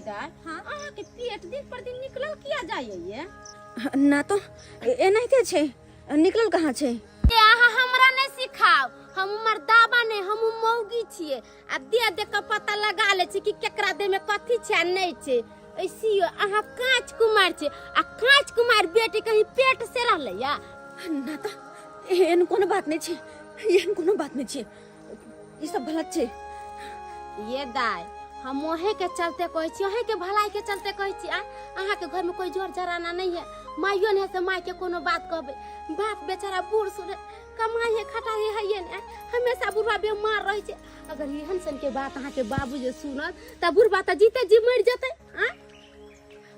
दाय हां अहाँ के पेट दिन पर दिन निकलल किया जाय ये ना तो एनाहिते छै निकलल कहाँ छै ए अहाँ हमरा नहीं सिखाओ हम उमर दाबा नहीं हम मौगी छिए आ दे के पता लगा ले छी कि केकरा दे में कथि छै नहीं छै ऐसी अहाँ कांच कुमार छै आ कांच कुमार बेटी कहीं पेट से रहले या ना तो एहन कोनो बात नहीं छै एहन कोनो बात नहीं छै ई सब गलत छै ये दाय हम ओहे के चलते कहै छी ओहे के भलाई के चलते कहै छी अहाँ के घर में कोई जोर जराना नहीं है माइयो ने से माई के कोनो बात कहबे बाप बेचारा बूढ़ सुन कमाई है खटाई है ये हमेशा बुढ़वा बीमार रह छै अगर एहन सन के बात अहाँ के बाबू जे सुनत त बुढ़वा त जीते जी मर जते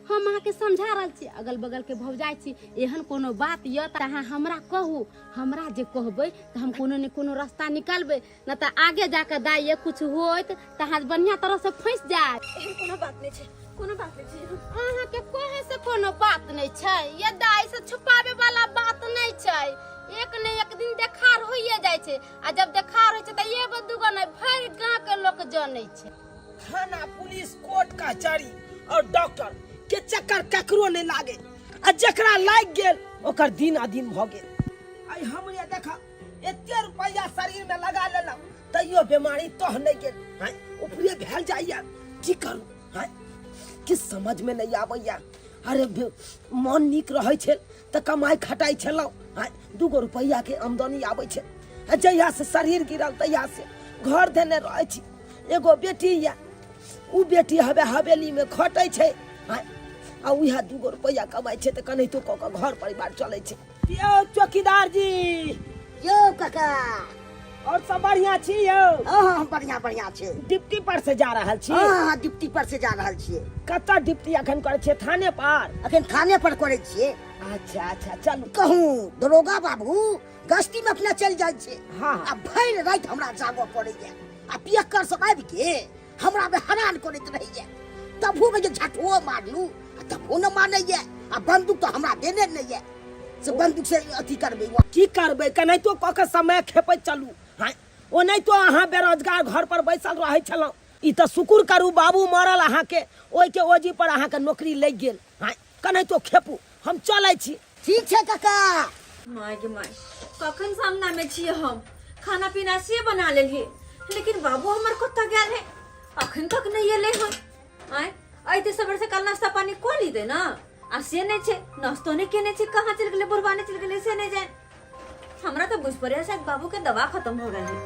हम अहाँ के समझा रहल छी अगल बगल के भौजाई छी एहन कोनो बात य त अहाँ हमरा कहू हमरा जे कहबै त हम कोनो ने कोनो रास्ता निकालबै न त आगे जाके दाई कुछ होइत त अहाँ बढ़िया तरह से फंस जाय एहन कोनो बात नहीं छै कोनो बात नहीं छै अहाँ के कहे से कोनो बात नहीं छै ये दाई से छुपावे वाला बात नहीं छै एक ने एक दिन देखार होइए जाय छै आ जब देखार होय छै त एगो दूगो नहीं भर गांव के लोग जानै छै थाना पुलिस कोर्ट कचहरी और डॉक्टर के चक्कर ककरो नहीं लागे आ जकरा लाग गेल ओकर दिन आदिन भ गेल आई हमरे देखा एते रुपया शरीर में लगा लेला तइयो बीमारी तोह नहीं गेल हां ऊपरे भेल जाइया की करू हां किस समझ में नहीं आबैया अरे मन निक रहे छै त कमाई खटाई छलौ हां 2 रुपया के आमदनी आबै छै जहिया से शरीर गिरल तहिया से घर देने रहे छी एगो बेटी या उ बेटी हवेली में खटै छै हां आ उहा 2 रुपया कमाई छै त कनै तो क घर परिवार चलै छै यो चौकीदार जी यो काका और सब बढ़िया छी यो हां बढ़िया बढ़िया छै डिप्टी पर से जा रहल छी हां डिप्टी पर से जा रहल छी कत्ता डिप्टी अखन करे छै थाने पर अखन थाने पर करे छिए अच्छा अच्छा चलू कहूं दरोगा बाबू गश्ती में अपना चल जाय छै हां आ भइल रात हमरा जागो पड़े या आ पियक्कर सब आबि के हमरा में हैरान करैत रहिए तबो में झटो मारलू तबो न माने या आ बंदूक तो हमरा देने नहीं है से बंदूक से अथी करबे की करबे कनै तो क के समय खेपै चलू हां ओ नहीं तो अहाँ बेरोजगार घर पर बैसल रहै छलौ ई त शुक्र करू बाबू मरल अहाँ के ओइ के ओजी पर अहाँ के नौकरी लग गेल हां कनै तो खेपू हम चलै छी ठीक छै काका माय गे माय कखन सामना में छिए हम खाना पीना से बना लेलिए लेकिन बाबू हमर कत्ता गेल है अखन तक नहीं एले हम आय आइते सबर से कल नाश्ता पानी को ली दे ना आ से नहीं छे नाश्तो नहीं केने छे कहां चल गेले बुरबाने चल गेले से नहीं जाए हमरा तो बुझ पड़े शायद बाबू के दवा खत्म हो गई है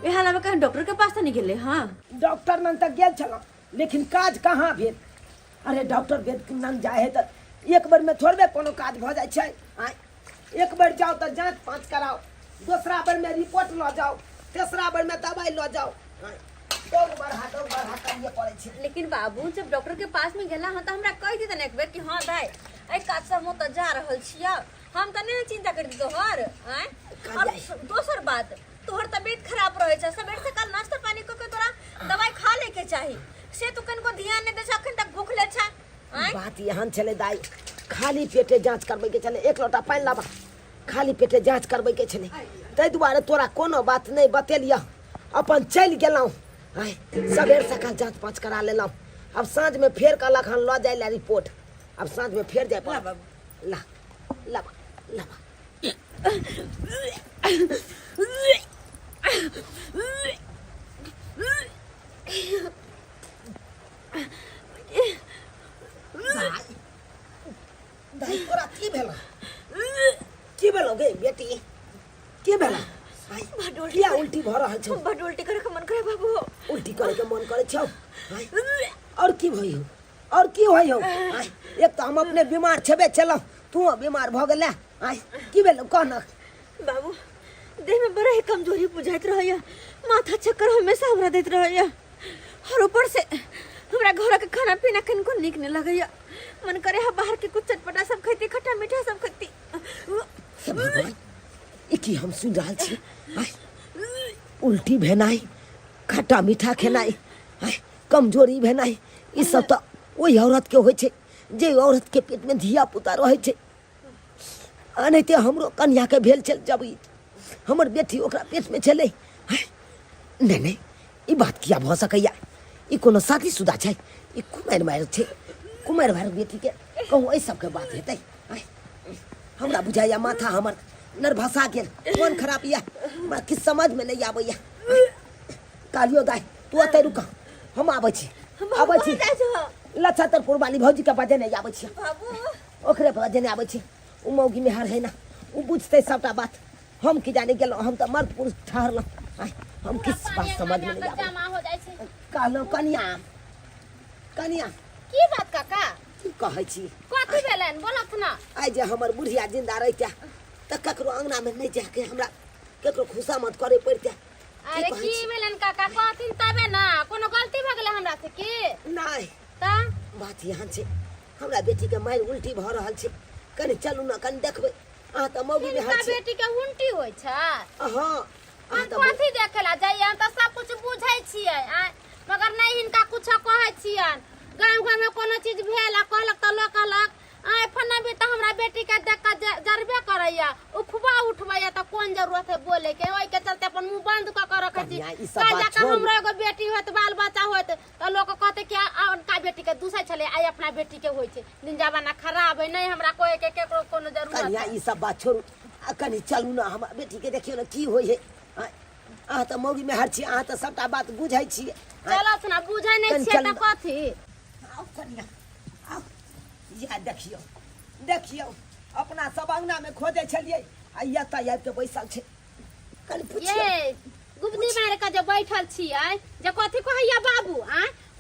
ए हाल में कहीं डॉक्टर के पास तो नहीं गेले हां डॉक्टर नन तक गेल छलौ लेकिन काज कहाँ भेल अरे डॉक्टर वेद नन जाए त एक बार में थोड़बे कोनो काज भ जाय छै आय एक बार जाओ त जांच पांच कराओ दूसरा बार में रिपोर्ट ल जाओ तीसरा बार में दवाई ल जाओ दौड़ बढ़ा करिए पड़े छै लेकिन बाबू जब डॉक्टर के पास में गेला हां त हमरा कह दी तने एक बेर कि हां भाई ए काज सब हो त जा रहल छिया हम त नहीं चिंता कर दी तोहर हैं और दोसर बात तोहर तबीयत खराब रहे छै सबेर से कल नाश्ता पानी क के तोरा दवाई खा ले के चाही से तू कनको ध्यान नहीं दे छ अखन तक भूख ले छ बात यहां चले दाई खाली पेटे जांच करबै के चले एक लोटा पानी लाबा खाली पेटे जांच करबै के चले तै दुआरे तोरा कोनो बात नहीं बतेलिया अपन चल गेलौ हाय सबेर सकाल जांच पांच करा लेलौ अब सांझ में फेर कहलक हन ल जाय ला रिपोर्ट अब सांझ में फेर जाय पड़ ला ला ला दाई तोरा की भेलो गे बेटी की भेलो क्या उल्टी भ रहल छ बड उल्टी करे के मन करे बाबू उल्टी करे के मन करे छ और की भयो और की होयो एक तो हम अपने बीमार छबे चलो तू बीमार भ गेले आय की भेलो कहना बाबू देह में बड़ा ही कमजोरी बुझाइत रहैया माथा चक्कर हमेशा हमरा दैत रहैया और ऊपर से हमरा घर के खाना पीना कनको नीक नहीं लगैया मन करे हा बाहर के कुछ चटपटा सब खैती खट्टा मीठा सब खैती ई की हम सुन रहल छी उल्टी भेनाई खट्टा मीठा खेनाई कमजोरी भेनाई ई सब तो ओई औरत के होय छै जे औरत के पेट में धिया पुता रहे छै अनैते हमरो कन्या के भेल चल जब हमर बेटी ओकरा पेट में चले नहीं नहीं ई बात किया भ सकैया ई कोनो शादीशुदा छै, ई कुमारि मारि छै, कुमारि मारि बेटी के कहूँ एहि सबके बात हेतै। आय, हमरा बुझाइया माथा हमर नर्भसा गेल, मन खराब या, हमरा किछु समझ में नहीं आबैया। कालियो दाई तू अतै रुक, हम आबै छी, आबै छी। लछतरपुर वाली भौजी के बजे नहीं आबै छी, ओकरे बजे नहीं आबै छी। उ मौगी मेहर है ना, उ बुझते सबटा बात। हम की जाने गेलौं, हम तो मर्द पुरुष ठहरलौं। हम किस बात समझ में नहीं आबै। जमा हो जाइ छै। कहलौं कनिया, कनिया की बात काका? की कहै छी? कथी भेलन बोलत ना। आइ जे हमर बुढ़िया जिंदा रहिते त ककरो अंगना में नहीं जाके हमरा ककरो खुशामद करे पड़ते। अरे की भेलन काका? कहथिन तबे ना, कोनो गलती भ गेलै हमरा से की? नहीं त बात यहाँ छै, हमरा बेटी के मारि उल्टी भ रहल छै, कनी चलू ना, कनी देखबै। अहाँ त मौगी में हिनका हर छै। बेटी के उल्टी होइ छै। हाँ हम कथी देखेला जाइए, हम त सब कुछ बुझै छियै, मगर नहीं हिनका कुछ कहै छियन। गांव घर में कोनो चीज भेल आ कहलक त लोग कहलक आय फन्ना भी त हमरा बेटी के देख के जरबे करैया, उठबा उठबैया त कोन जरूरत है बोले के? ओइ के चलते अपन मुंह बंद क के रखै छी। का जाके हमरो एगो बेटी होत, बाल बच्चा होत त लोग कहते कि उनका बेटी के दूसै छले, आइ अपना बेटी के होइ छै। दिन जमाना खराब है, नहीं हमरा कोई के केकरो कोनो जरूरत कनिया है। ई सब बात छोड़ू, आ कनी चलू ना, हमरा बेटी के देखियो ना की होइ है। अहाँ त मौगी में हर छी, अहाँ त सबटा बात बुझै छियै। चलत ना, बुझै नहीं कनी छियै चल त कथी? आओ कनिया, आओ, या देखियो, देखियो, अपना सब अंगना में खोजे छलियै, आ एतऽ आबि के बैसल छै। कनी पूछियो। ये गुबदी मार के जे बैठल छियै, जे कथी कहैया बाबू,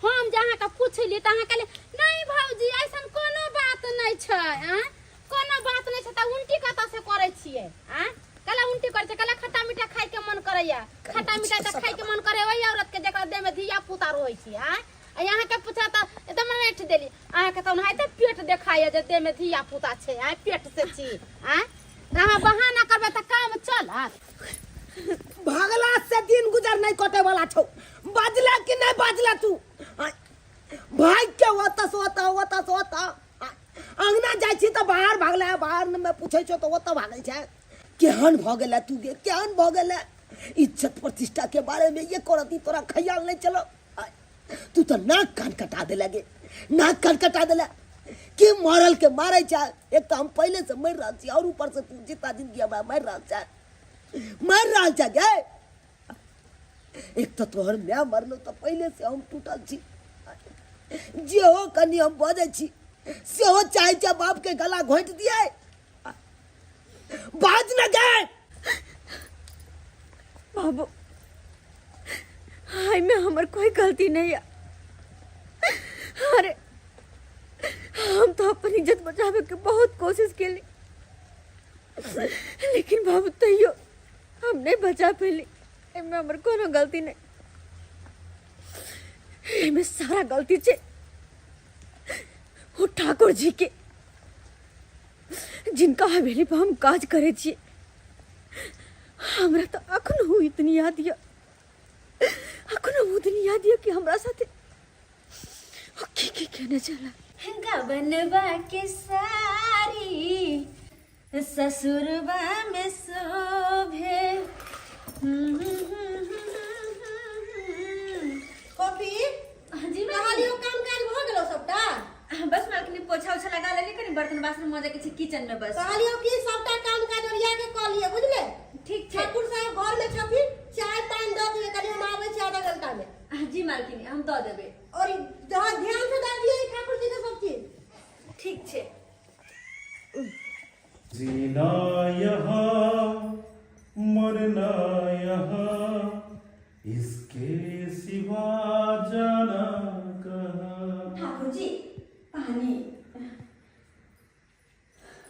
हम जे अहाँके पूछली त अहाँ कहले नहीं भौजी ऐसन कोनो बात नहीं छै, कोनो बात नहीं छै त उल्टी कतऽ से करै छियै? कला उल्टी करे छै, कला खट्टा मीठा खाइ के मन करैया, खट्टा मीठा त खाइ के मन करे ओइ औरत के जेकरा देह में धिया पुता रहै छै। यहाँ के पूछा त एकदम रेट देली, अहाँ के त ओनाहिते पेट देखाया जे देह में धिया पुता छै, पेट से छी। अहाँ बहाना करबै त काम चलत? भगला से दिन गुजर नहीं कटे वाला छौ, बाजला कि नहीं बाजला तू? भाई के होता सोता होता सोता अंगना जाय छी त बाहर भागला, बाहर में पूछै छौ त ओतऽ भागल छै। केहन भ गेला तू गे, केहन भ गेला? इज्जत प्रतिष्ठा के बारे में ये करती तोरा ख्याल नहीं चलो? तू तो नाक कान कटा दे लगे, नाक कान कटा देला कि मरल के मारे छै। एक तो हम पहले से मर रहा छी, और ऊपर से तू जितना जिंदगी हमरा मर रहा छै, मर रहा छै गे। एक तो तोहर मैं मरलो तो पहले से हम टूटल छी, जे हो कनी हम बजे छी से हो चाहे छै बाप के गला घोंट दिए। बाज न गए बाबू, हाय में हमर कोई गलती नहीं है। अरे हम तो अपनी इज्जत बचावे के बहुत कोशिश केली, लेकिन बाबू तैयो हम नहीं बचा पेली। एमे हमर कोनो गलती नहीं, एमे सारा गलती छे वो ठाकुर जी के, जिनका हवेली पर हम काज करे छिए। हमरा तो अखनो इतनी याद या, अखनो उतनी याद या कि हमरा साथे वो की कहने चला। गबनवा के सारी ससुरबा में शोभे। कॉफी जी कहानी हो, काम काज हो गेलो सबटा? बस मालकिनी पोछा उछा लगा लेली, कनी बर्तन बासन मजे के किचन में बस। कहानी हो कि सबटा काम काज ओरिया के क लिए, बुझले? ठीक छे। ठाकुर साहब घर में छथिन, चाय पानी दे दिए, कनी हम आबै छी आधा घंटा में। जी मालकिनी हम दे देबे। और ध्यान से दे दिए ठाकुर जी के सब चीज। ठीक छे। जीना यहाँ मरना यहाँ, इसके सिवा जाना कहाँ। ठाकुर जी पानी।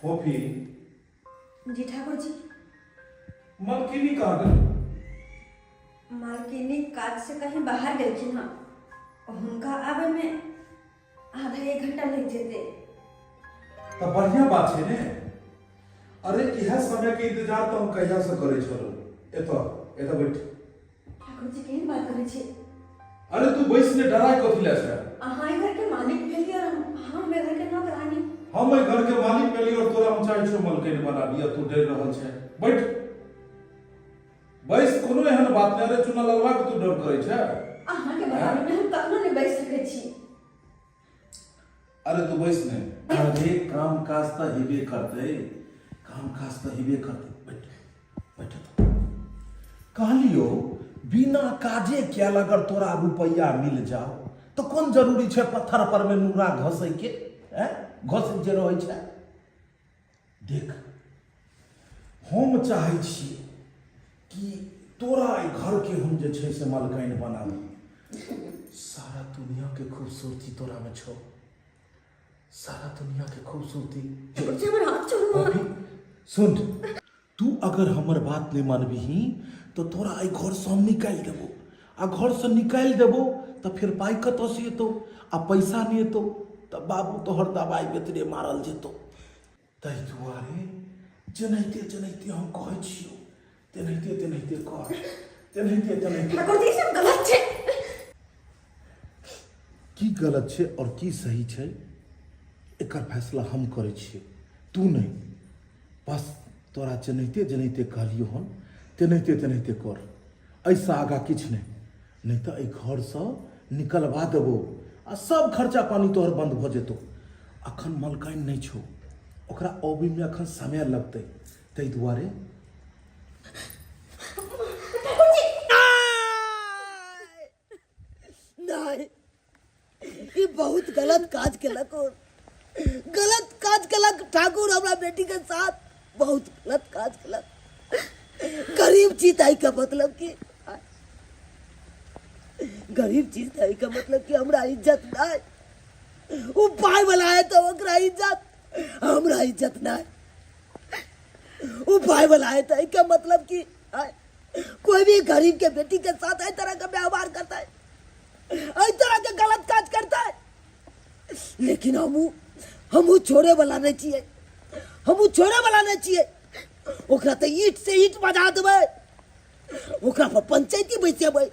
कॉफी। जी ठाकुर जी। मलकिनी कहाँ गई? मालकिनी काज से कहीं बाहर गई थी ना, उनका आवे में आधा एक घंटा लग जेते। तो बढ़िया बात है ने। अरे यह समय के इंतजार तो हम कहिया से करे छलो। एतो बैठ। ठाकुर जी केहन बात करे छी? अरे तू बैस ने डराय कथि ले छै? अहाँ ई घर के मालिक भेलिए और हम ए घर के नौकरानी। हम ए घर के मालिक भेली और तोरा हम चाहे छो मलकिन बना दिया, तू डर रहल छै। बैठ। बैस, कोनो एहन बात नै रे, चुना लगवा के तू डर करे छै। अहाँ के बराबर में हम कखनो नहीं में बैठ सकै छी। अरे तू बैस ने। अरे काम काज तो हेबे करते, काम काज तो हेबे करते। बैठ बैठ तो। कहलियो बिना काजे क्या अगर तोरा रुपया मिल जाओ तो कौन जरूरी छे पत्थर पर में नूरा घसै के, घसै जे रहै छै। देख हम चाहै छी कि तोरा ई घर के हम जे छै से मालकाइन बनाबी। सारा दुनिया के खूबसूरती तोरा में छो, सारा दुनिया के खूबसूरती। ठाकुर जी हमर हाथ छोड़ू। अभी सुन, तू अगर हमर बात नहीं मानबीही तो तोरा ई घर से हम निकाल देबो, आ घर से निकाल देबो तो फिर पाई कतौ से एतो, आ पैसा नहीं एतो तो बाबू तोहर दवाई बेतरे मारल जेतो। ताहि दुआरे जनैते जनैते हम कहै छियौ, तेनाहिते तेनाहिते कर, तेनाहिते तेनाहिते। ठाकुर जी सब गलत छै। की गलत छै और की सही छै एकर फैसला हम करै छियै, तू नहीं। बस तोरा जनैते जनैते कहलियो हन तेनाहिते तेनाहिते कर, ऐसा आगा किछ नहीं तो एहि घर से निकलवा देबो आ सब खर्चा पानी तोहर बंद भ जेतो। अखन मलकाइन नहीं छो, ओकरा अबै में अखन समय लगतै, ताहि दुआरे। नहीं, ये बहुत गलत काज केलक, और गलत काज केलक ठाकुर हमरा बेटी के साथ, बहुत गलत काज केलक। गरीब चीज आई का मतलब कि गरीब चीज आई का मतलब कि हमरा इज्जत नहीं, वो पाई वाला है तो ओकरा इज्जत, हमरा इज्जत नहीं। वो पाई वाला है तो क्या मतलब कि कोई भी गरीब के बेटी के साथ इस तरह का व्यवहार करता है, इस तरह के गलत काज करता है। लेकिन हमू छोड़े वाला नहीं चाहिए, हमू छोड़े वाला नहीं चाहिए। ओकरा तो ईट से ईट बजा देबै, ओकरा पर पंचायती बैसेबै।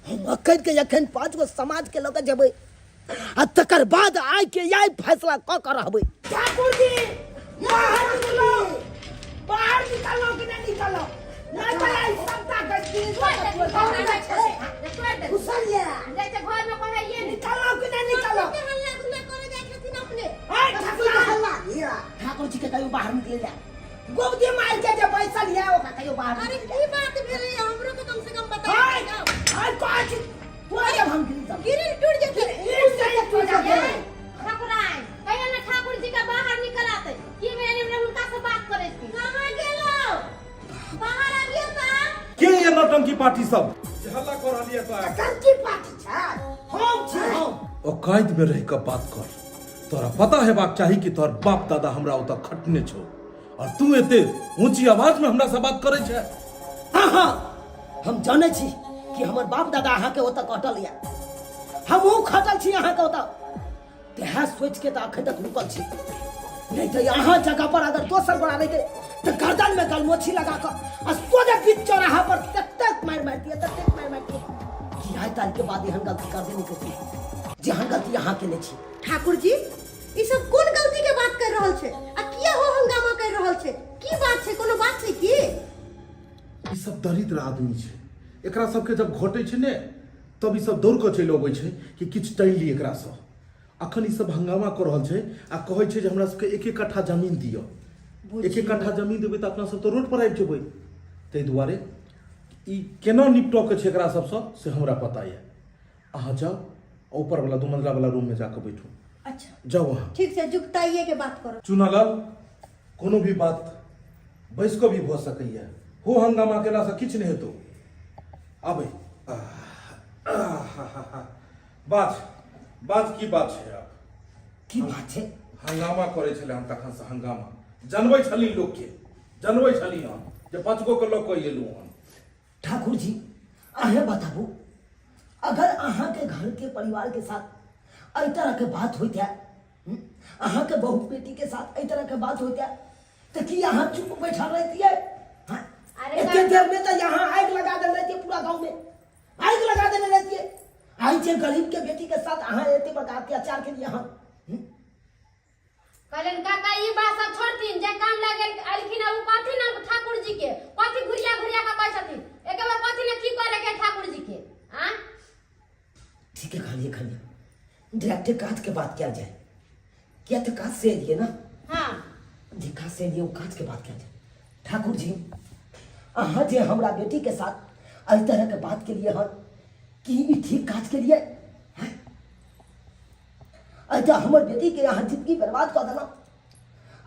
हम अखन 5 गो समाज के लोग जेबै, आ तकर बाद आइ के यही फैसला क कर रहबै। ठाकुर जी बाहर निकलो, बाहर निकलो कि नहीं निकलो, नहीं तो आई सबका गस्ती घुसलिए जैसे घर में कोई ये निकलो कि नहीं निकलो। हल्ला गुल्ला करे जाय छथिन अपने। ठाकुर जी के कहियो बाहर निकले जा, गोबदी मार के जे पैसा लिया ओकरा कहियो बाहर। अरे की बात भेलै, हमरो तो कम से कम बता। हाय काज तू जब हम गिरिल टूट जेतै, ईट से टूट जाए। ठाकुराइन कहियो ना ठाकुर जी का बाहर निकल आते, की मैंने उनका से बात करे थी। कहां गेलो, बाहर आबियो त। के ये नौटंकी पार्टी सब जे हल्ला कर रहलिए तो कंकी पार्टी छै, हम छी हम। ओ कायद में रह के बात कर। तोरा पता हेबाक चाही कि तोहर बाप दादा हमरा ओतऽ खटने छौ, और तू एते ऊंची आवाज में हमरा से बात करे छै। हां हम जाने छी कि हमर बाप दादा अहाँ के ओतऽ कटल या, हमहू खटल छी अहाँ के ओतऽ। तेहा सोच के त अखन तक रुकल छी, नहीं तो यहाँ जगह पर अगर दोसर बना लेते तो गर्दन में गलमोछी लगा कर आ सोझे बीच चौराहा पर तक मार मारती है, तक मार मारती है कि आइ काल के बाद एहन गलती कर देने के जेहन गलती यहाँ के छी। ठाकुर जी ई सब कोन गलती के बात कर रहल छै, आ किया हो हंगामा कर रहल छै, की बात छै, कोनो बात छै की? ई सब दरिद्र आदमी छै, एकरा सबके जब घटे छै ने तब ई सब दौड़ के चलि अबै छै कि किछु टैल ली एकरा से। अखन ई सब हंगामा कर रहल छै आ कहै छै जे हमरा सबके 1-1 कट्ठा जमीन दियो, 1-1 कट्ठा जमीन देबै तऽ अपना सब तो रोड पर आबि जेबै। ताहि दुआरे ई केना निपटो के छै एकरा सबसँ से हमरा पता ये। अहाँ जाओ ऊपर वाला 2 मंजिला वाला रूम में जाकर बैठो। अच्छा जाओ वहाँ। ठीक से जुगताइए के बात करो। चुनालाल कोनो भी बात बैस को भी भ सकैया, हो हंगामा केला से किछु नहीं हेतौ। आबै बात की बात छै आब? की बात छै? हंगामा करे छले हम तखन से हंगामा जनबै छली लोग के, जनबै छली हम जे 5 गो के लोग को एलू हम। ठाकुर जी अहे बताबू, अगर अहाँ के घर के परिवार के साथ एहि तरह के बात होइत है, अहाँ के बहू बेटी के साथ एहि तरह के बात होइत है, तो की अहाँ चुप बैठल रहतिए? इतने देर में तो यहाँ आग लगा देने रहती है, पूरा गांव में आग लगा देने रहती है। आई जे गरीब के बेटी के साथ अहाँ एते बड़का अत्याचार के लिए अहाँ कहलन काका ई बात सब छोड़तीन, जे काम लागल अलखिन उ कथि ना ठाकुर जी के कथि घुरिया घुरिया के कहै छथिन, एक बार कथि ने की कहले के ठाकुर जी के। हां ठीक है कहिए खनिया डायरेक्ट काज के बात किया जाए, क्या तो काज से लिए ना, हाँ जे काज से लिए वो काज के बात किया जाए। ठाकुर जी अहाँ जे हमरा बेटी के साथ इस तरह के बात के लिए हन कि ई ठीक काज के लिए हैं? तो हमर बेटी के यहाँ जिंदगी बर्बाद कर देना,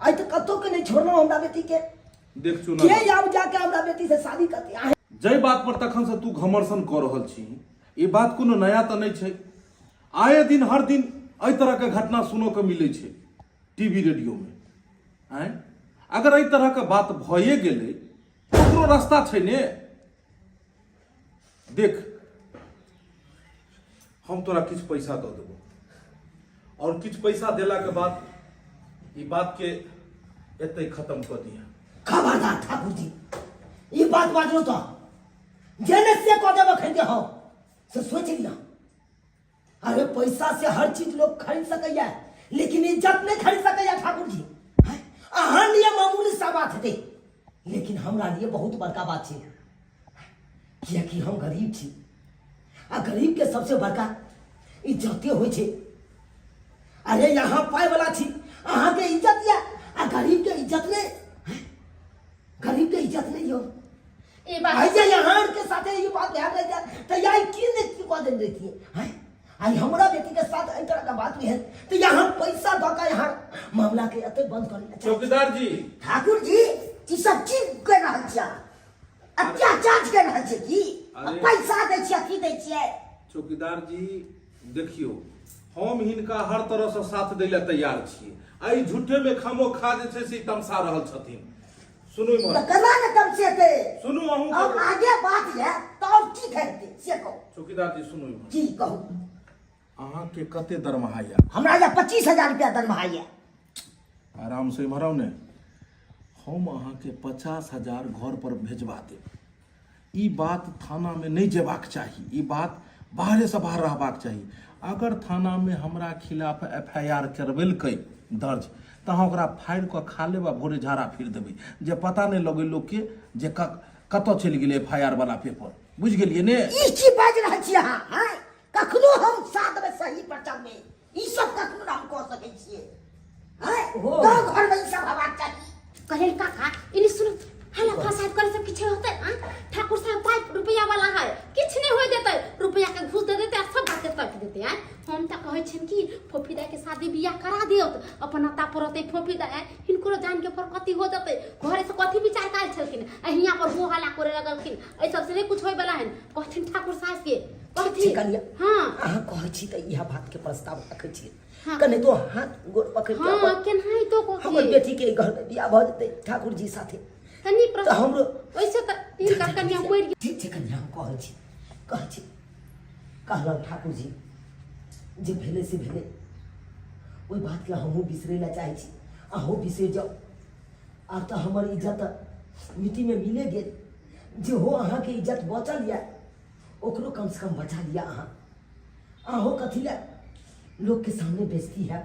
आज तो कतो के नहीं छोड़ना हमरा बेटी के। देख के चुना आब जाके हमरा बेटी से शादी करती आहे। जय बात पर तखन से तू घमर्षण कर रहल छी, ये बात कोनो नया तो नहीं छै। आए दिन हर दिन एहि तरह के घटना सुनो के मिले छै टीवी रेडियो में। आए अगर एहि तरह के बात भए गेले ओकरो रास्ता छै ने। देख हम तोरा किछ पैसा दऽ देबो और किछ पैसा देला के बाद ई बात के एते खत्म कर दिया। खबरदार ठाकुर जी ये बात बाजलो तो जेने से को देबो खरीदे हो से सोच लिया। अरे पैसा से हर चीज लोग खरीद सकैया लेकिन इज्जत नहीं खरीद सकैया ठाकुर जी। हैं? अहाँ लिए मामूली सा बात है लेकिन हमरा लिए बहुत बड़का बात है, कियाकि हम गरीब छी आ गरीब के सबसे बड़का इज्जते होइ छै। अरे यहाँ पाए वाला छी अहाँ के इज्जत या आ गरीब के इज्जत नहीं, गरीब के इज्जत नहीं हो। ये बात ऐसे यहाँ के साथ ये बात ध्यान रह जाए तो यही की नहीं को दिन रहती है। आई हमारा बेटी के साथ इस तरह का बात भी है तो यहाँ पैसा दका यहाँ मामला के अते बंद कर लेना चाहिए। चौकीदार जी ठाकुर जी ई सब चीज कर रहल छियै, अत्याचार कर रहल छियै की अरे। पैसा दै छियै की दै छियै? चौकीदार जी देखियो हम हिनका हर तरह से साथ दै ले तैयार छियै, आई झूठे में खामो खा जे छै से तमसा रहल छथिन। सुनू तो इमहर, केना ने तब से थे सुनू अहूँ अब के- आगे बात है तो अब की कहते से कहो चौकीदार जी सुनू इमहर, की कहू। अहाँ के कते दरमाहा या? हमरा या 25,000 रुपया दरमाहा है। आराम से इमहर आओ ने। हम अहाँ के 50,000 घर पर भेजवा देब। ई बात थाना में नहीं जेबाक चाही, ई बात बाहरे से बाहर रहबाक चाही। अगर थाना में हमरा खिलाफ FIR करबेलकै दर्ज तो अहाँ ओकरा फाड़ि कऽ खा लेब आ भोरे झाड़ा फिर देबै जे पता नहीं लगे लोग के जे कतऽ चलि गेलै FIR वाला पेपर। बुझ गेलियै ने? ई की बाज रहल छियै अहाँ? हैं? कखनो हम साथ में सही प्रचार में ई सब कखनो हम कह सकै छियै? हैं? हो। गाँव घर में ई सब हेबाक चाही। कहे काका इन्हें सुनो हल्ला फसाद करे सब किछ होते ठाकुर साहब 5 रुपया वाला है किछ नहीं हो देते, रुपया के घूस दे देते सब बात तक देते हैं। हम त कहै छिन कि फोफीदा के शादी बियाह करा दियो त अपन नाता परते फोफीदा हिनको जान के पर कथि हो जते घरे से कथि विचार काल छलखिन हिया पर वो हल्ला करे लगलखिन ए सब से नहीं कुछ होय वाला है। कहथिन ठाकुर साहब के कहथि ठीक कनिया हां अहाँ कहै छी त इहा बात के प्रस्ताव रखै छी। हाँ। कने तो हाथ गोड़ पकड़ के हां अपन केनाई तो हमर कहथि बेटी के घर में बियाह भ जेतै ठाकुर जी साथे। तनी तो प्रश्न हमरो वैसे त तीन का कन्या मर ठीक छै कन्या हम कहै छी कहलहुँ ठाकुर जी जे भेलै से भेलै ओहि बात के हमहूँ बिसरै लए चाहै छी, अहूँ बिसरि जाउ। आब तऽ हमर इज्जत मिट्टी में मिले गेल, जे हो अहाँके इज्जत बचल यऽ ओकरो कम से कम बचा लिया अहाँ। अहूँ कथी लए लोग के सामने बेइज्जती है।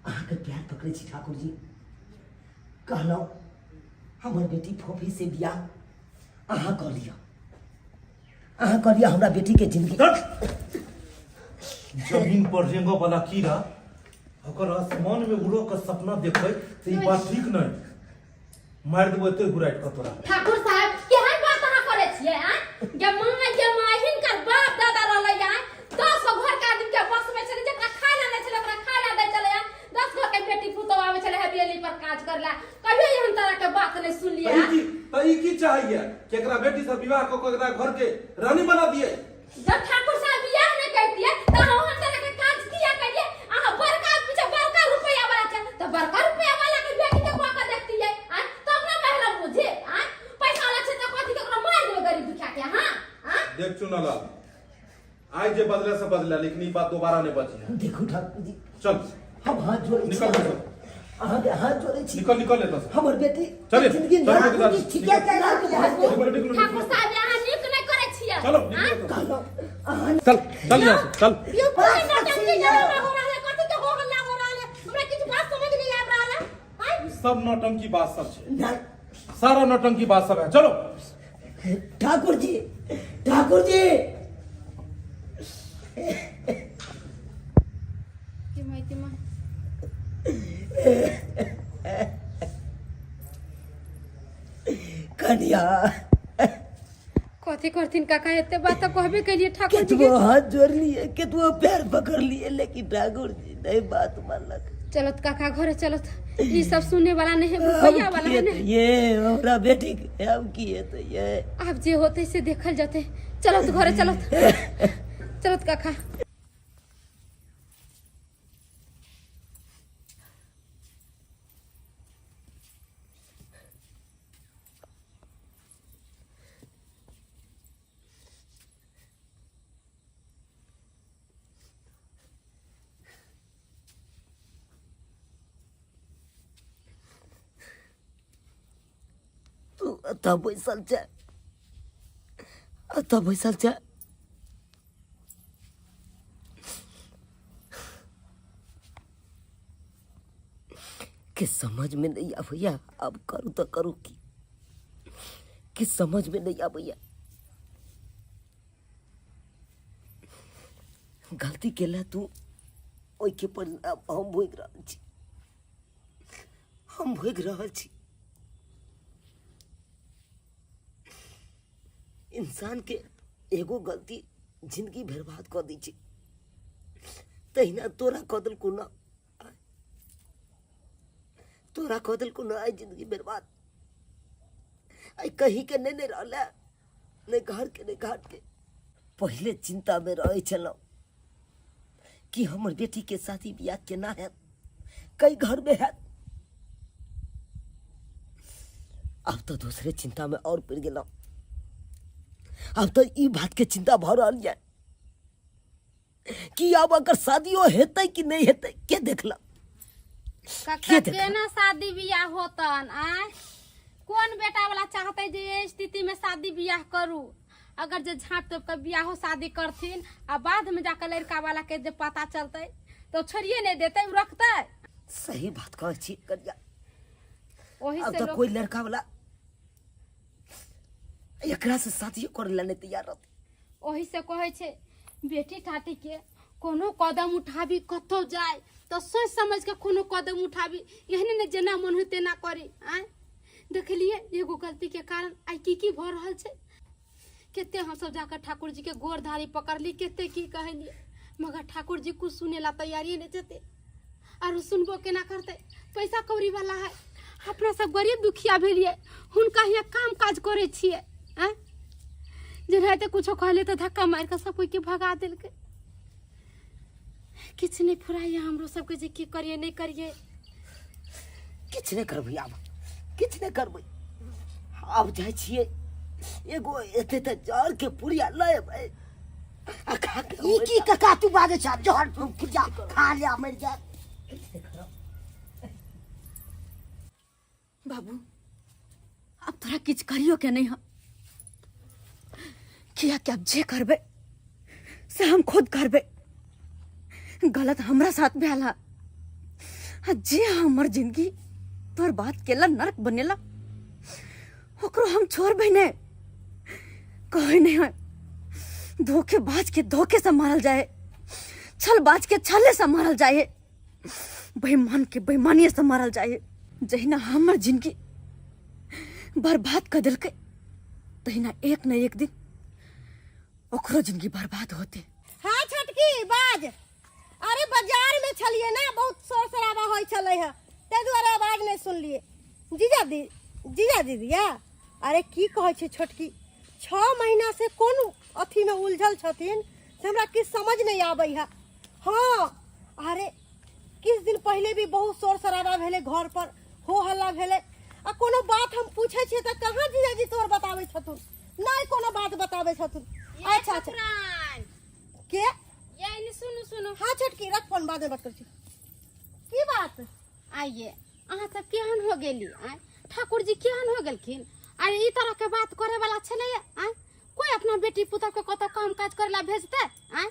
अहाँके प्यार पकड़ै छी ठाकुर जी। कहलहुँ हमर बेटी फोफी से बियाह अहाँ कऽ लिअ, अहाँ कऽ लिअ हमरा बेटी के जिंदगी। जमीन पर रेंगो वाला कीड़ा अगर आसमान में उड़ो के सपना देखे तो ई बात ठीक नहीं। मार देबो एते गुराइट क तोरा। ठाकुर साहब केहन बात अहाँ करे छियै जे माँ हिनकर बाप दादा रहलै 10 गो घर के आदमी के बस में चले जकरा खाय ला नहीं चले ओकरा खाय ला दै चले 10 घर के बेटी पुतौ आवे चले हवेली पर काज करला कहियो एहन तरह के बात नहीं सुनलिए। ई की चाहिए केकरा बेटी से विवाह क के एकरा घर के रानी बना दिए? जब ठाकुर साहब बियाह नहीं करतिए त हम तरह के काज किया करिए? अहाँ बड़का पीछे बड़का रुपया वाला छै त बड़का रुपया वाला के बेटी के कह के देखतिए तब ना महरा बुझे पैसा वाला छै त कथि केकरो मार देबे गरीब दुखिया के। हां देख चुनालाल आज जे बदले से बदला लेकिन ई बात दोबारा नहीं बची। देखू ठाकुर जी चल हम हाथ जोड़ै छी, निकल निकल अहाँके हाथ जोड़ै छी। निकल निकल एतऽ से। हमर बेटी चलिए, जिंदगी चलो, ठाकुर निकल। जी ठीके कह रहल छी। हाथ जोड़- निकल, निकल, ठाकुर निकल। साहब यहाँ नीक नहीं करे छियै। चलो हाँ? निकल एतऽ से। कहलहुँ अहाँ चल चल यहाँ से चल। यो कोई नौटंकी जरूर हो रहा है कथि के हो हल्ला हो रहा है हमरा किछ बात समझ नहीं आ रहा है। हां सब नौटंकी बात सब छै, नहीं सारा नौटंकी बात सब है। चलो ठाकुर जी, ठाकुर जी, कथी करथिन काका, एते बात तो कहबे के लिए ठाकुर जी केतबो हाथ जोड़ लिए, केतबो पैर पकड़ लिए, लेकिन ठाकुर जी नहीं बात मानलक। चलत काका घरे चलत, ई सब सुनने वाला नहीं है, भैया वाला है नहीं। ये हमरा बेटी के अब की है तो ये आप जे होते से देखल जाते। चलत घरे चलत, चलत काका। तू अता बैसल जा, अता बैसल जा। कि समझ में नहीं आ भैया, अब करूँ तो करूँ की, कि समझ में नहीं आ भैया। गलती केला तू, ओई के परिणाम हम भोग रहल छी, हम भोग रहल छी। इंसान के एगो गलती जिंदगी बर्बाद कर दी छी, तहिना तोरा कदल को ना, तोरा कदल को ना आई जिंदगी बर्बाद। आई कहीं के नहीं रहला, नहीं घर के नहीं घाट के। पहले चिंता में रहे चलो कि हमर बेटी के शादी ब्याह केना है, कई घर में है। अब तो दूसरे चिंता में और पड़ गया। अब तो ई बात के चिंता भ रही है कि अब अगर शादियों हेतै कि नहीं हेतै, के देखला काका केना शादी बियाह होतन? आय कौन बेटा वाला चाहते जे ये स्थिति में शादी बियाह करू? अगर जे झाँट तोप के बियाहो शादी करथिन आ बाद में जाकर लड़का वाला के जे पता चलते तो छोड़िए नहीं देते, रखते। सही बात कह छी करिया। वही अब से तो लोग कोई लड़का वाला एकरा से शादी करे ला नहीं तैयार रहते। वही से कहे छे बेटी ठाटी के कोनो कदम उठाबी, कतो जाए तो सोच समझ के कोनो कदम उठाबी, यहने ने जेना मन हो तेना करी। आय देखलिए एगो गलती के कारण आई की भ रहल छे। केते हम सब जाकर ठाकुर जी के गोर धारी पकड़ ली, केते की कहलिए, मगर ठाकुर जी कुछ सुने ला तैयारी नहीं देते और सुनबो केना करते। पैसा कौड़ी वाला है, अपना सब गरीब दुखिया भेलिए, हुनका हिया काम काज करे छिए। जे रहते कुछो कहले तो धक्का मार के सब कोई के भगा दिल के। किछ नहीं फुराइए हमरो सबके जे की करिए नहीं करिए। किछ नहीं करबै, अब किछ नहीं करबै। अब जाय छियै एगो एते त जर के पुरिया लेबै आ खा के ई की कका तू बाजे छ, जहर पुरिया खा ले मर जा। बाबू अब तोरा किछ करियो के नहीं है, किया कि अब जे करबे से हम खुद करबे। गलत हमरा साथ भेला, जे हमर जिंदगी बर्बाद केला, नरक बनेला, ओकरो हम छोड़बे नहीं। कहे नहीं है धोखेबाज के धोखे से मारल जाए, छलबाज के छले से मारल जाए, बेईमान के बेईमानी से मारल जाए। जहिना हमर जिंदगी बर्बाद कर दिल के, तहिना एक न एक दिन ओकरो जिंदगी बर्बाद होते। हाँ छोटकी बाज, अरे बाजार में छलिए ना, बहुत शोर शराबा होय छले है, ते दुआरे आवाज नहीं सुनलिए। जीजा दीदिया, अरे की कहे छे छोटकी, 6 महीना से कौन अथी में उलझल छथिन से हमरा किछ समझ नहीं आबै है। हाँ अरे किछ दिन पहले भी बहुत शोर शराबा भेले, घर पर हो हल्ला भेले, आ कोनो बात हम पूछे छिए त कहाँ जीजाजी तोर बताबै छथुन, नहीं कोनो बात बताबै छथुन। अच्छा अच्छा के ये नहीं सुनो सुनो। हाँ छोटकी रख फोन, बाद में बात कर छी। की बात? आइए अहाँ सब केहन हो गेली? आय ठाकुर जी केहन हो गेलखिन? अरे ई तरह के बात करे वाला छले? आय कोई अपना बेटी पुतह के कतो काम काज करे ला भेजते? आय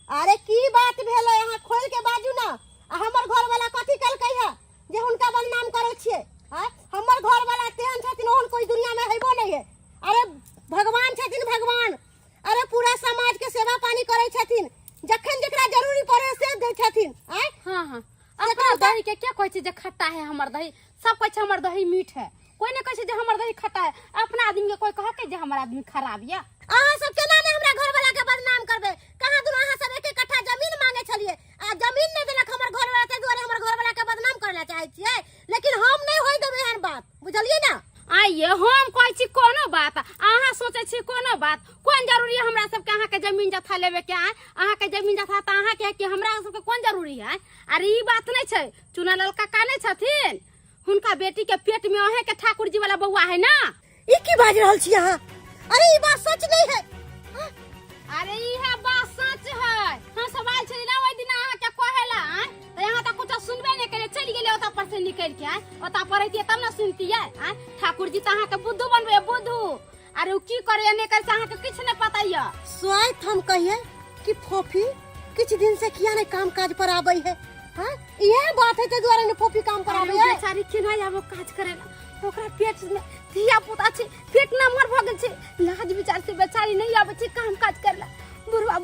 अरे की बात भेले, यहाँ खोल के बाजू ना। आ हमर घर वाला कथी कलकै है जे हुनका बदनाम करे छिए? आय हमर घर वाला तेहन छथिन, ओहन कोई दुनिया में हेबो नहीं है। अरे भगवान छथिन भगवान, अरे पूरा समाज के सेवा पानी करे छथिन, जखन जकरा जरूरी पड़े से दे छथिन। आय हाँ हाँ अपना दही के क्या कहै छै जे खट्टा है हमर दही? सब कहै छै हमर दही मीठ है। कोई नहीं कहे जे हमर दही खट्टा है, अपना आदमी के कोई कह के जे हमर आदमी खराब या। अहाँ सब केना ने हमरा घर वाला के बदनाम करबे? कहां दुन अहाँ सब एक कट्ठा जमीन मांगे छलिए आ जमीन नहीं देलक हमर घर वाला, ते दुआरे हमर घर वाला के बदनाम करला चाहे छियै, लेकिन हम नहीं होई देबे एहन बात, बुझलिए ना? आइए हम कहै छी कोनो बात, अहाँ सोचै छी कोनो बात, कोन जरूरी है हमरा सबके अहाँ के जमीन जथा लेबे के है? अहाँ के जमीन जथा त अहाँ के कि हमरा सबके कोन जरूरी है? अरे ई बात नहीं छै, चुनल काका नहीं छथिन, हुनका बेटी के पेट में अहे के ठाकुर जी वाला बउआ है ना। ई की बाज रहल छी अहाँ? अरे ई बात सच नहीं है। अरे ई है बात सच है, हम सवाल छली ना ओइ दिन अहाँ के कहेला हैं, त यहाँ तक कुछ सुनबे नहीं करे, चली गेले ओता पर से निकल के हैं, ओता पढ़ैतिए तब ना सुनतिए हैं। ठाकुर जी त अहाँ के बुद्धू बनबे बुद्धू, अरे उ की करे ने करे अहाँ के किछ नहीं पता या। स्वायत हम कहिए कि फोफी कुछ दिन से किया नहीं काम काज पर आबई है। हां ये बात है, ते द्वारा ने फोफी काम पर आबई है। बेचारी के ना आबो काज करे ना, ओकरा पेट में धिया पुता छै, पेट नमहर भ गेल छै, लाज विचार से बेचारी नहीं आबे छै काम काज करला। बुढ़वा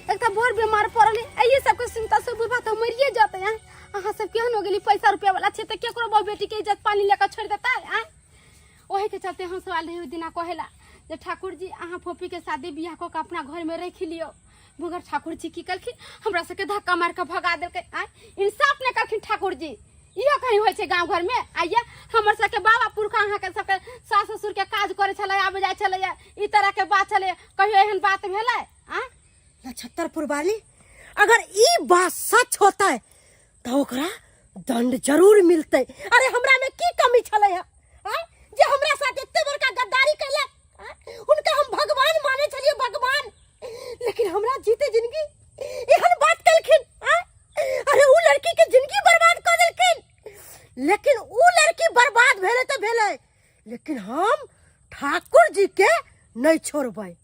एक त बोर बीमार पड़ल है, ये सब के चिंता से बुढ़वा त मरिए जाते हैं। अहाँ सब केहन हो गेली, पैसा रुपया वाला छै त केकरो बहू बेटी के इज्जत पानी लेकर छोड़ देता है। ओहे के चलते हम सवाल रही दिना कहेला जे ठाकुर जी अहाँ फोफी के शादी बियाह को के अपना घर में रख लियो, मगर ठाकुर जी की करखिन हमरा सबके धक्का मार के भगा देलकै। इंसाफ नहीं करखिन ठाकुर जी, इहो कहीं होय छै गांव घर में। आइए हमर सबके बाबा पुरखा अहाँ के सबके सास ससुर के काज करे छले, आबे जाय छले, ई तरह के बात छले, कहियो एहन बात भेलै? नक्षत्रपुर वाली, अगर ई बात सच होता है तो ओकरा दंड जरूर मिलते। अरे हमरा में की कमी छले है जे हमरा साथ इतने बड़का गद्दारी कैले? उनका हम भगवान माने छलिए, भगवान, लेकिन हमरा जीते जिंदगी एहन बात कलखिन। अरे उ लड़की के जिंदगी बर्बाद कर देलखिन, लेकिन उ लड़की बर्बाद भेले तो भेले, लेकिन हम ठाकुर जी के नहीं छोड़बै।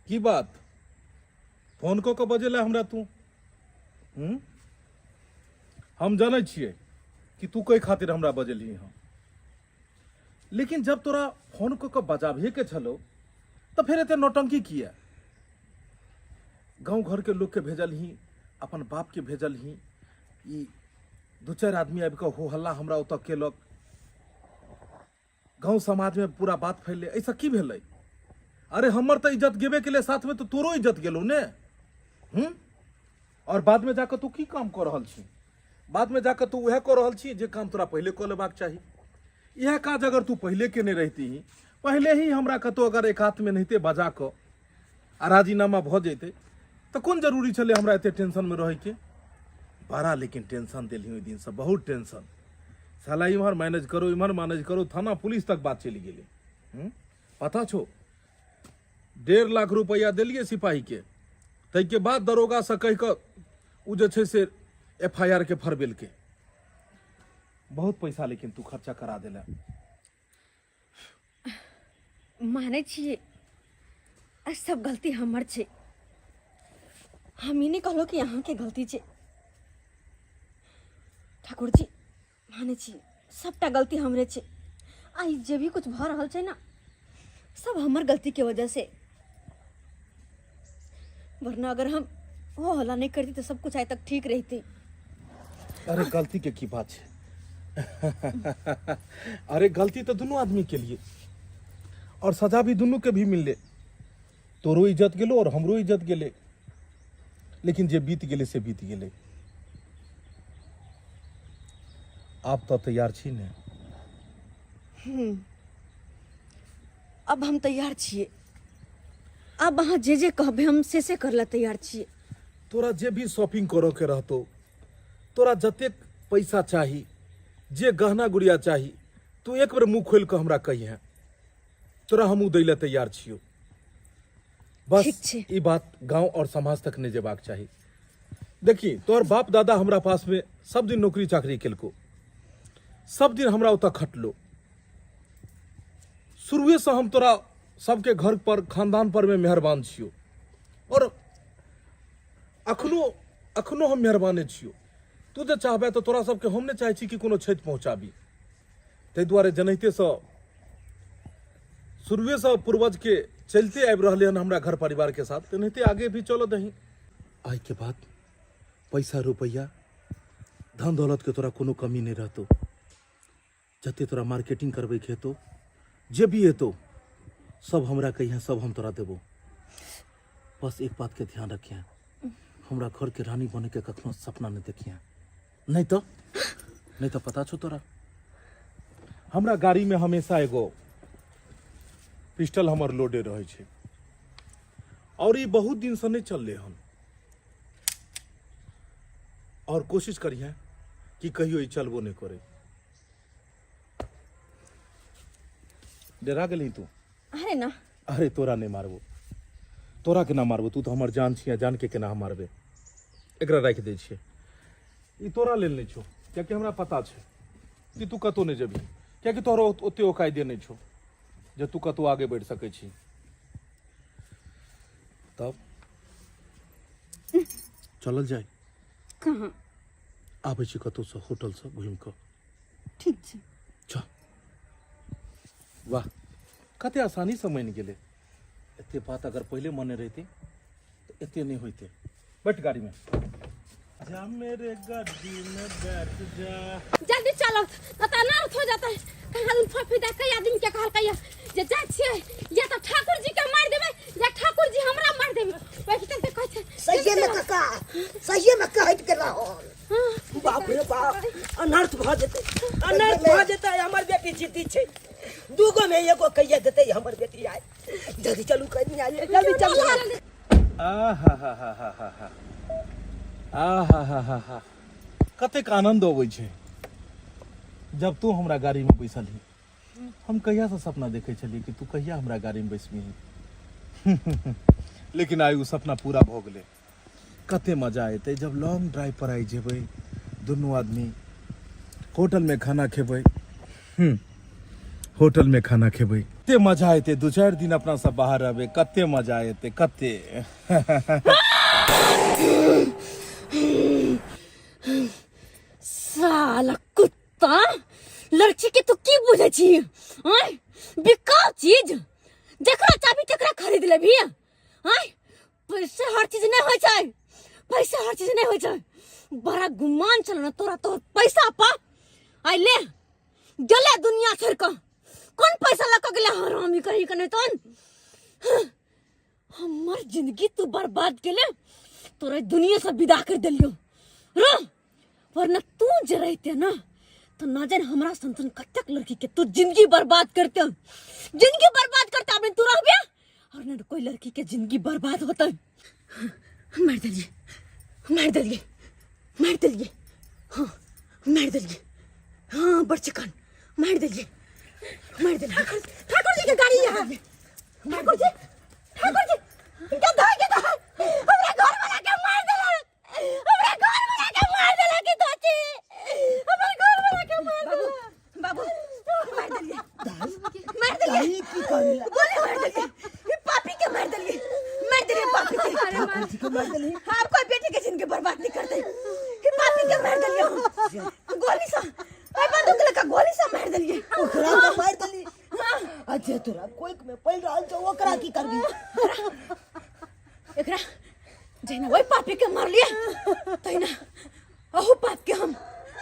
की बात फोन को के बजेला हमरा तू? हम जाने छिए कि तू कई खातिर हमरा बजेली हम, लेकिन जब तोरा फोन को के बजाबे के छलो तो फिर एते नौटंकी किया? गांव घर के लोग के भेजल ही, अपन बाप के भेजल ही, ई दो चार आदमी आबि के हो हल्ला हमरा ओतऽ केलक, गांव समाज में पूरा बात फैले, ऐसा की भेलै? अरे हमर तो इज्जत गेबे के लिए साथ में तो तोरो इज्जत गेलो ने। और बाद में जाकर तू की काम कर रहल छी? बाद में जाकर तू वह कर रहल छी जे काम तोरा पहले कर लेबाक चाही। यह काज अगर तू पहले के नहीं रहती ही, पहले ही हमरा कतो अगर एक हाथ में नहिते बजा कर आ राजीनामा भ जैते तो कौन जरूरी छले हमरा एते टेंशन में रहे के? बड़ा लेकिन टेंशन दिली ओहि दिन से, बहुत टेंशन। साला इम्हर मैनेज करो, इम्हर मैनेज करो, थाना पुलिस तक बात चली गेले। पता छो 1.5 लाख रुपया दिलिए सिपाही के, तै के बाद दरोगा से कह के उ जे छै से FIR के फरबेल के। बहुत पैसा लेकिन तू खर्चा करा देला। माने छिए सब गलती हमर छै, हम ही नहीं कहलो कि यहाँ के गलती छै। ठाकुर जी माने छी सबटा गलती हमरे छै, आई जे भी कुछ भ रहल छै ना सब हमर गलती के वजह से, वरना अगर हम वो हल्ला नहीं करती तो सब कुछ आज तक ठीक रहती। अरे गलती के की बात है? अरे गलती तो दोनों आदमी के लिए, और सजा भी दोनों के भी मिलले। तोरो इज्जत गेलो और हमरो इज्जत गेले, लेकिन जे बीत गेले से बीत गेले। आप तो तैयार छी ने? अब हम तैयार छिए, अब अहाँ जे जे कहबे हम से करला तैयार छिए। तोरा जे भी शॉपिंग करो के रहतो, तोरा जतेक पैसा चाही, जे गहना गुड़िया चाही, तू एक बार मुंह खोल के हमरा कहिए, तोरा हमू दै ले तैयार छियो। बस ई बात गांव और समाज तक नहीं जेबाक चाही। देखी तोर बाप दादा हमरा पास में सब दिन नौकरी चाकरी केलको, सब दिन हमरा उता खटलो। शुरुए से हम तोरा सबके घर पर खानदान पर में मेहरबान छियो, और अखनो हम मेहरबाने छियो। तू जे चाहबे तो तोरा सबके हम ने चाहे छी कि कोनो क्षति पहुंचाबी। ताहि दुआरे जनहिते से शुरुए से पूर्वज के चलते आबि रहले हन हमरा घर परिवार के साथ, तेनाहिते आगे भी चलो दही। आइ के बाद पैसा रुपया धन दौलत के तोरा कोनो कमी नहीं रहतो। जते तोरा मार्केटिंग करबे के हेतो, जे भी हेतो सब हमरा कहिया, सब हम तोरा देबो। बस एक बात के ध्यान रखिया, हमरा घर के रानी बने के कखनो सपना नहीं देखिया। नहीं तो पता छो तोरा, हमरा गाड़ी में हमेशा एगो पिस्टल हमर लोडे रहे छे और ये बहुत दिन से नहीं चलले हन। और कोशिश करिए कि कहियो ई चलबो नहीं करे। डरा गेली तू? अरे ना, अरे तोरा नहीं मारबो, तोरा के ना मारबो, तू तो हमर जान छिया, जान के केना मारबे। एकरा राख दे छिए, ई तोरा लेल नहीं छो, कियाकि हमरा पता छे कि तू कतो नहीं जेबी, कियाकि तोरा ओते औकायदे नहीं छो जे तू कतो आगे बढ़ सकै छी। तब चलल जाए। कहाँ? आबै छी कतो से, होटल से घूम के। ठीक छै। चल। वाह, कते आसानी से मान गेले। एते बात अगर पहले मने रहते तो एते नहीं होते। बैठ गाड़ी में। जा मेरे गाड़ी में बैठ जा। जल्दी चलो, कता अनर्थ हो जाता है। कहाँ उन फफीदा कई आदमी के कहल कहिया जे जा छिए या तो ठाकुर जी के मार देबे या ठाकुर जी हमरा मार देबे। वही चलते कहै छै सही में काका, सही में कहत के रहो। बाप रे बाप, अनर्थ भ जेतै, अनर्थ भ जेतै। हमर बेटी जीती छै, दूगो में एगो कहिए देतै हमर बेटी। आइ जल्दी चलू, कहीं आइए, जल्दी चलू। आहा कतेक आनंद अबै छै जब तू हमरा गाड़ी में बैसल ही। हम कहिया से सपना देखे छलिए कि तू कहिया हमरा गाड़ी में बैसबी। लेकिन आइ उ सपना पूरा भ गेलै। कते मजा एतै जब लॉन्ग ड्राइव पर आई जेबै, दुनू आदमी होटल में खाना खेबै। होटल में खाना खेबै, कते मजा एतै। 2-4 दिन अपना सब बाहर रहबै, कते मजा एतै, कते। साला कुत्ता, लड़की के तो की बुझे छी? आय बिकाऊ चीज जकरा चाबी तकरा खरीद लेबी। आय पैसे हर चीज नहीं होय छै, पैसे हर चीज नहीं होय छै। बड़ा गुमान चल ना तोरा, तो पैसा पा आय ले गेले दुनिया छोड़ के। कौन पैसा लक गेले हरामी कहीं के नहीं तो हमर जिंदगी तू बर्बाद केले, तोरे दुनिया से विदा कर देलियो रो। वरना तू जे रहते ना तो ना जाने हमरा संतन कतक लड़की के तू जिंदगी बर्बाद करते, जिंदगी बर्बाद करता। अब तू रहबे और ना कोई लड़की के जिंदगी बर्बाद होता। मार दिलिए, मार दिलिए, मार दिलिए, हाँ मार दिलिए, हाँ बड़चकन मार दिलिए, मार दिलिए। ठाकुर जी की गाड़ी यहाँ, ठाकुर जी, ठाकुर जी गधा हमरा घर वाला के मार देला, हमरा घर वाला के मार देला की दोची, हमरा घर वाला के मार देला। बाबू मार दिलिए, मार दिलिए, की करिया? बोले मार दिलिए, ये पापी के मार दिलिए, मार दिलिए पापी के। ठाकुर जी के मार देली। आप कोई बेटी के जिंदगी बर्बाद नहीं करते, ये पापी के मार दिलिए। गोली से ओए बंदूक लेके गोली से मार दिलिए। ओकरा के मार देली। अच्छा तोरा कोई में पड़ रहल छौ, ओकरा की करबी? एकरा जैना वही पापी के मार लिए तैना अहू पाप के हम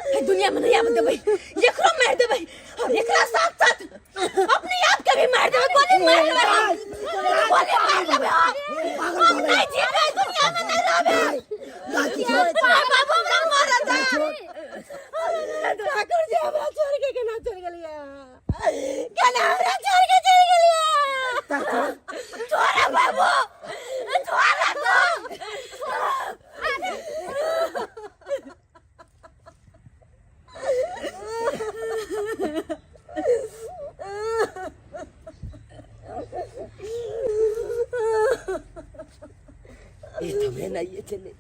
है दुनिया में नहीं आवे देबै, एकरो मार देबै और एकरा साथ साथ अपने आप के भी मार देबै। गोली मार देबै, गोली मार देबै। हम नहीं जीबे, दुनिया में नहीं रहबे। बाबू हमरा मार दे। ठाकुर जी हमरा छोड़ के केना चल गेलिए, केना हमरा छोड़ के चल गेलिए। छोड़ा बाबू, छोड़ा तो। ये तो भेनाइए चले,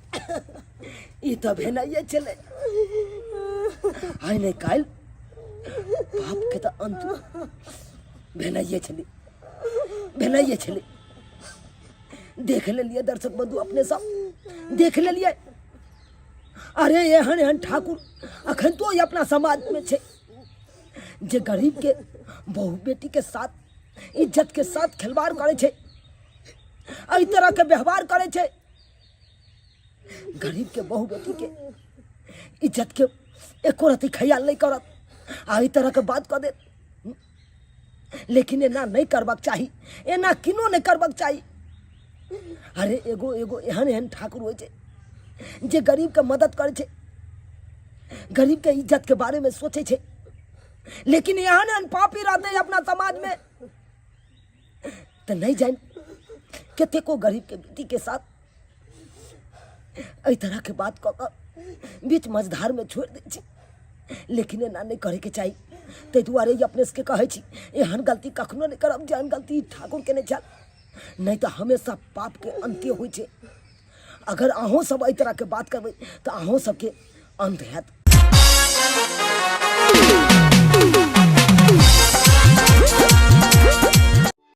ये तो भेनाइए चले। आइ नहीं काल बाप के तो अंत भेनाइए चले, भेनाइए चले। देख ले लिए दर्शक बंधु, अपने सब देख ले लिए। अरे एहन एहन ठाकुर अखन तो अपना समाज में छे जे गरीब के बहू बेटी के साथ इज्जत के साथ खिलवाड़ करे छे, एहि तरह के व्यवहार करे छे। गरीब के बहू बेटी के इज्जत के एको रति ख्याल नहीं करत, एहि तरह के बात कर दे। लेकिन एना नहीं करबाक चाही, एना किनो नहीं करबाक चाही। अरे एगो एगो एहन एहन ठाकुर होय छे जे गरीब के मदद करे छे, गरीब के इज्जत के बारे में सोचे छे। लेकिन एहन एहन पापी रहते हैं अपना समाज में, तो नहीं जान कते को गरीब के बेटी के साथ इस तरह के बात कह बीच मझधार में छोड़ दे छी। लेकिन एना नहीं करे के चाहिए। ताहि दुआरे अपने से कहे छी एहन गलती कखनो नहीं करब जेहन गलती ठाकुर के नहीं छल, नहीं तो हमेशा पाप के अंत्य होय छे। अगर अहों सब एहि तरह के बात करबै तो अहों सबके अंत हैत।